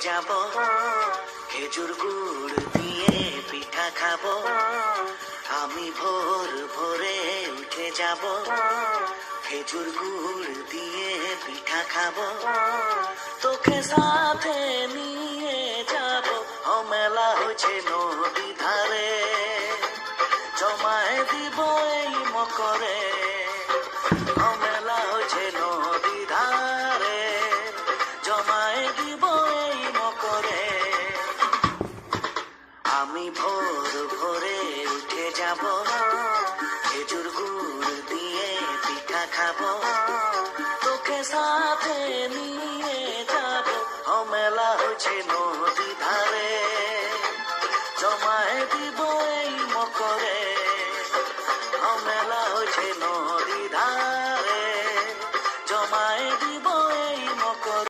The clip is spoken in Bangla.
যাব, খেজুর গুড় দিয়ে পিঠা খাবো। আমি ভোর ভোরে উঠে যাব, খেজুর গুড় দিয়ে পিঠা খাবো। তোকে সাথে নিয়ে যাব, ও মেলা হয়েছে নদী ধারে, জমায় দিব এই মকরে। ও মেলা হয়েছে নদী ধারে, জমায় দিব এই মকরে। আমি ভোর ভোরে উঠে যাব, খেজুর গুড় দিয়ে পিঠা খাবো। তোকে সাথে নিয়ে যাব, ও মেলা হয়েছে নদী ধারে।